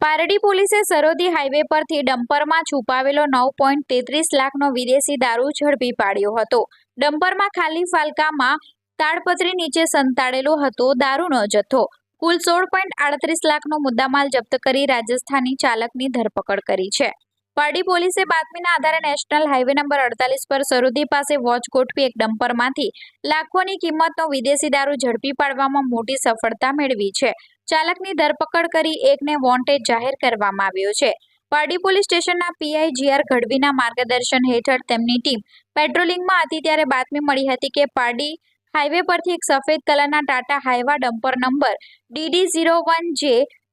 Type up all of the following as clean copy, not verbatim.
પારડી પોલીસે સરોદી હાઈવે પરથી ડમ્પરમાં છુપાવેલો 9.33 લાખનો વિદેશી દારૂ ઝડપી પાડ્યો હતો। ડમ્પરમાં ખાલી ફાલકામાં તાડપત્રી નીચે સંતાડેલો હતો દારૂનો જથ્થો। કુલ 16.38 લાખનો મુદ્દામાલ જપ્ત કરી રાજસ્થાની ચાલકની ધરપકડ કરી છે। પારડી પોલીસે બાતમીના આધારે નેશનલ હાઈવે નંબર 48 પર સરોદી પાસે વોચ ગોઠવી એક ડમ્પરમાંથી લાખોની કિંમતનો વિદેશી દારૂ ઝડપી પાડવામાં મોટી સફળતા મેળવી છે। ચાલકની ધરપકડ કરી એકને વોન્ટેડ જાહેર કરવામાં આવ્યો છે। પારડી પોલીસ સ્ટેશનના પીઆઈ જીઆર ગઢવીના માર્ગદર્શન હેઠળ તેમની ટીમ પેટ્રોલિંગમાં હતી ત્યારે બાતમી મળી હતી કે પારડી હાઈવે પરથી એક સફેદ કલરના Tata Hyva dumper number DD01J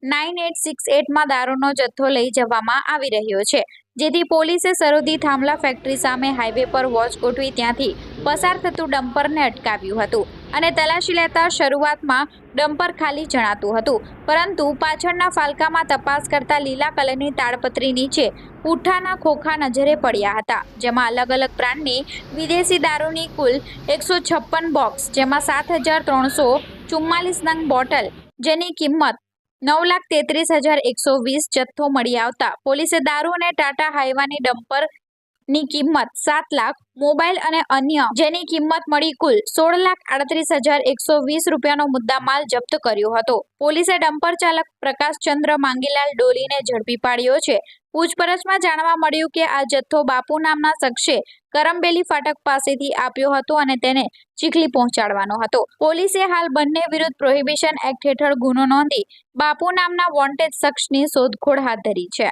9868 માં દારૂનો જથ્થો લઈ જવામાં આવી રહ્યો છે, જેથી પોલીસે સરોદી થાંભલા ફેક્ટરી સામે હાઈવે પર વોચ ગોઠવી ત્યાંથી પસાર થતું ડમ્પરને અટકાવ્યું હતું અને તલાશી લેતા શરૂઆતમાં ડમ્પર ખાલી જણાતું હતું, પરંતુ પાછળના ફાલકામાં તપાસ કરતા લીલા કલરની તાડપત્રી નીચે પૂઠાના ખોખા નજરે પડ્યા હતા, જેમાં અલગ અલગ બ્રાન્ડની વિદેશી દારૂની કુલ 156 બોક્સ, જેમાં 7,344 નંગ બોટલ, જેની કિંમત 9,33,120 જથ્થો મળી આવતા પોલીસે દારૂ અને ટાટા હાઈવાની ડમ્પરની કિંમત 7 લાખ, મોબાઈલ અને અન્ય જેની કિંમત મળી કુલ 16,38,120 રૂપિયાનો મુદ્દામાલ જપ્ત કર્યો હતો। પોલીસે ડમ્પર ચાલક પ્રકાશચંદ્ર માંગીલાલ ડોલીને ઝડપી પાડ્યો છે। પૂછપરછમાં જાણવા મળ્યું કે આ જથ્થો બાપુ નામના શખ્સે કરમબેલી ફાટક પાસેથી આપ્યો હતો અને તેને ચીખલી પહોંચાડવાનો હતો। પોલીસે હાલ બંને વિરુદ્ધ પ્રોહિબિશન એક્ટ હેઠળ ગુનો નોંધી બાપુ નામના વોન્ટેડ શખ્સની શોધખોળ હાથ ધરી છે।